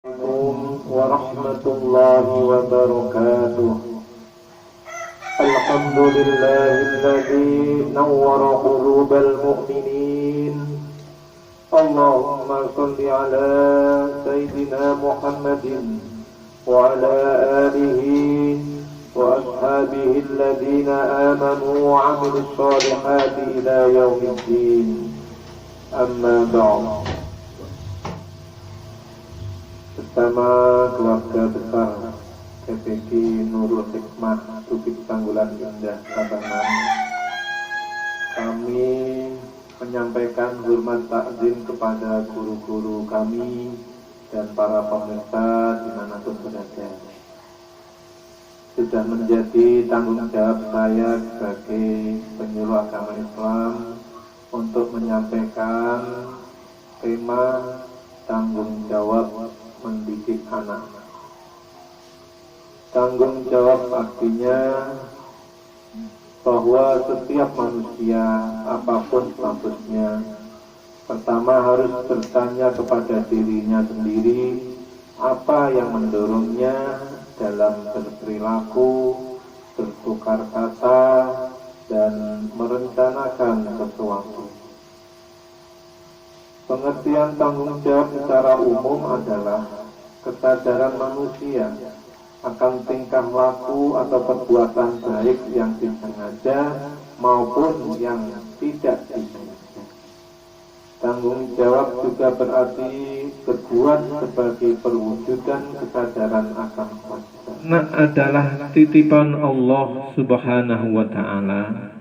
Assalamualaikum warahmatullahi wabarakatuh. Alhamdulillahilladzi nawwara qulubal mu'minin. Allahumma shalli ala sayyidina Muhammadin wa ala alihi wa ashabihi alladhina amanu wa 'amilus shalihati ila yaumiddin. Amma ba'd. Bersama keluarga besar PPG Nurul Hikmah Bukit Tanggulan Indah Tabanan, kami menyampaikan hormat takzim kepada guru-guru kami dan para pemirsa dimanapun berada. Sudah menjadi tanggung jawab saya sebagai penyuluh agama Islam untuk menyampaikan tema tanggung jawab mendidik anak. Tanggung jawab artinya bahwa setiap manusia apapun statusnya, pertama harus bertanya kepada dirinya sendiri apa yang mendorongnya dalam berperilaku, bertukar kata, dan merencanakan sesuatu. Pengertian tanggung jawab secara umum adalah kesadaran manusia akan tingkah laku atau perbuatan baik yang disengaja maupun yang tidak disengaja. Tanggung jawab juga berarti berbuat sebagai perwujudan kesadaran akan kuasa. Adalah titipan Allah Subhanahu wa Ta'ala.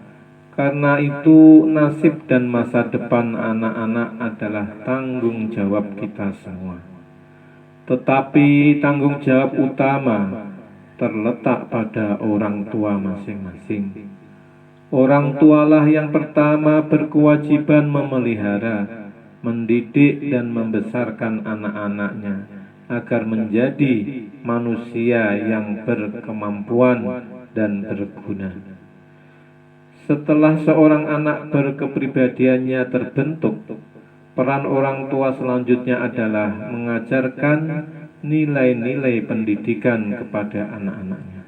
Karena itu nasib dan masa depan anak-anak adalah tanggung jawab kita semua. Tetapi tanggung jawab utama terletak pada orang tua masing-masing. Orang tualah yang pertama berkewajiban memelihara, mendidik dan membesarkan anak-anaknya agar menjadi manusia yang berkemampuan dan berguna. Setelah seorang anak berkepribadiannya terbentuk, peran orang tua selanjutnya adalah mengajarkan nilai-nilai pendidikan kepada anak-anaknya.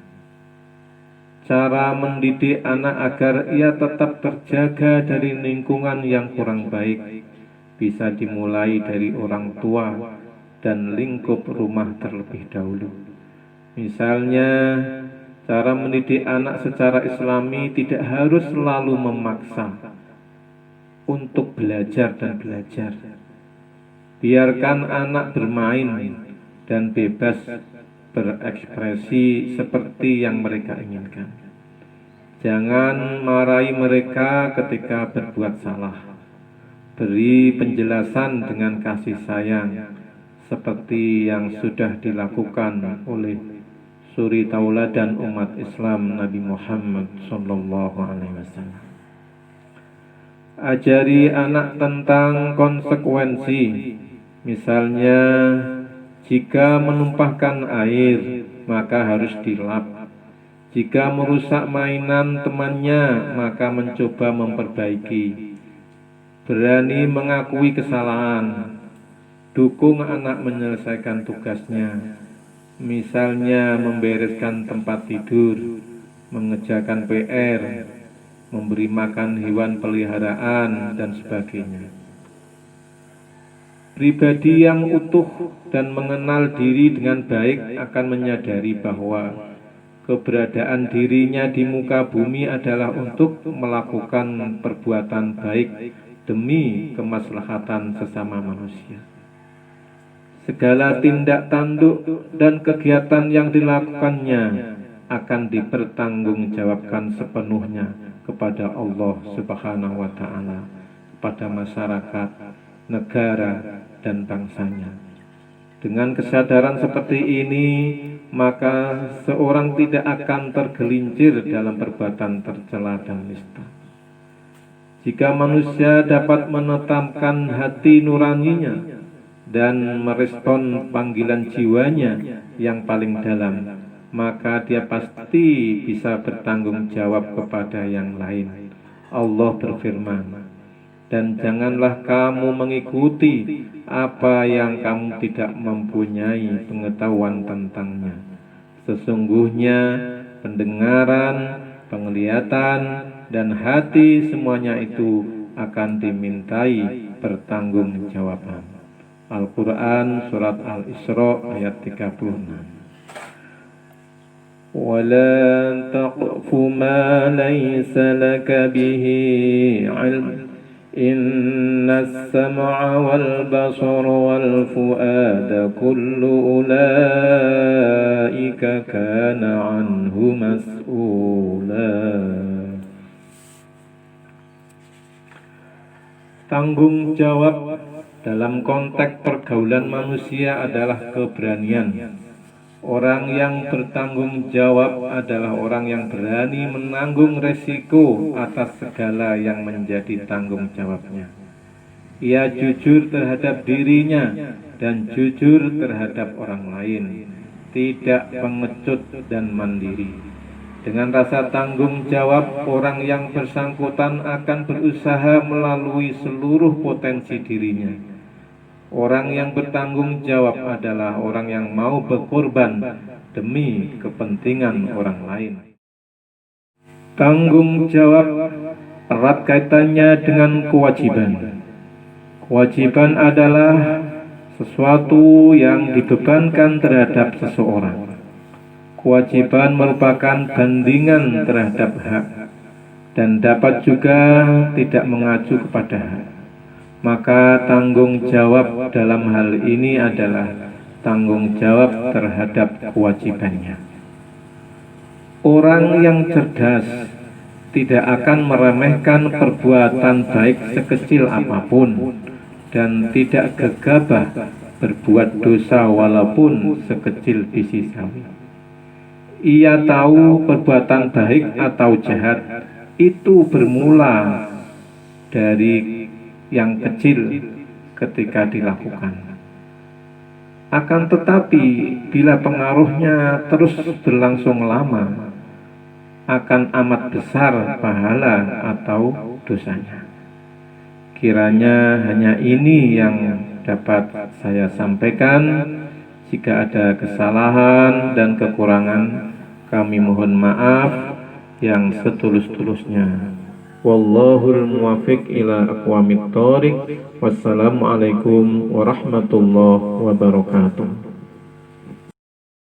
Cara mendidik anak agar ia tetap terjaga dari lingkungan yang kurang baik bisa dimulai dari orang tua dan lingkup rumah terlebih dahulu. Misalnya, cara mendidik anak secara Islami tidak harus selalu memaksa untuk belajar dan belajar. Biarkan anak bermain dan bebas berekspresi seperti yang mereka inginkan. Jangan marahi mereka ketika berbuat salah. Beri penjelasan dengan kasih sayang seperti yang sudah dilakukan oleh suri tauladan umat Islam Nabi Muhammad sallallahu alaihi wasallam. Ajari anak tentang konsekuensi. Misalnya, jika menumpahkan air, maka harus dilap. Jika merusak mainan temannya, maka mencoba memperbaiki. Berani mengakui kesalahan. Dukung anak menyelesaikan tugasnya. Misalnya membereskan tempat tidur, mengerjakan PR, memberi makan hewan peliharaan, dan sebagainya. Pribadi yang utuh dan mengenal diri dengan baik akan menyadari bahwa keberadaan dirinya di muka bumi adalah untuk melakukan perbuatan baik demi kemaslahatan sesama manusia. Segala tindak tanduk dan kegiatan yang dilakukannya akan dipertanggungjawabkan sepenuhnya kepada Allah Subhanahu wa Ta'ala, kepada masyarakat, negara, dan bangsanya. Dengan kesadaran seperti ini, maka seorang tidak akan tergelincir dalam perbuatan tercela dan nista. Jika manusia dapat menetapkan hati nuraninya dan merespon panggilan jiwanya yang paling dalam, maka dia pasti bisa bertanggung jawab kepada yang lain. Allah berfirman, dan janganlah kamu mengikuti apa yang kamu tidak mempunyai pengetahuan tentangnya. Sesungguhnya pendengaran, penglihatan, dan hati semuanya itu akan dimintai pertanggungjawaban. Al-Quran Surat Al-Isra ayat 36. وَلَا تَقْفُ مَا لَيْسَ لَكَ بِهِ عِلْمٌ إِنَّ السَّمْعَ وَالْبَصَرَ وَالْفُؤَادَ كُلُّ أُولَئِكَ كَانَ عَنْهُ مَسْئُولًا. Tanggung jawab dalam konteks pergaulan manusia adalah keberanian. Orang yang bertanggung jawab adalah orang yang berani menanggung resiko atas segala yang menjadi tanggung jawabnya. Ia jujur terhadap dirinya dan jujur terhadap orang lain, tidak pengecut dan mandiri. Dengan rasa tanggung jawab, orang yang bersangkutan akan berusaha melalui seluruh potensi dirinya. Orang yang bertanggung jawab adalah orang yang mau berkorban demi kepentingan orang lain. Tanggung jawab erat kaitannya dengan kewajiban. Kewajiban adalah sesuatu yang dibebankan terhadap seseorang. Kewajiban merupakan bandingan terhadap hak dan dapat juga tidak mengacu kepada hak. Maka tanggung jawab dalam hal ini adalah tanggung jawab terhadap kewajibannya. Orang yang cerdas tidak akan meremehkan perbuatan baik sekecil apapun dan tidak gegabah berbuat dosa walaupun sekecil biji sawi. Ia tahu perbuatan baik atau jahat itu bermula dari yang kecil ketika dilakukan. Akan tetapi bila pengaruhnya terus berlangsung lama, akan amat besar pahala atau dosanya. Kiranya hanya ini yang dapat saya sampaikan. Jika ada kesalahan dan kekurangan, kami mohon maaf yang setulus-tulusnya. Wallahul muwaffiq ila aqwamit thoriq. Wassalamualaikum warahmatullahi wabarakatuh.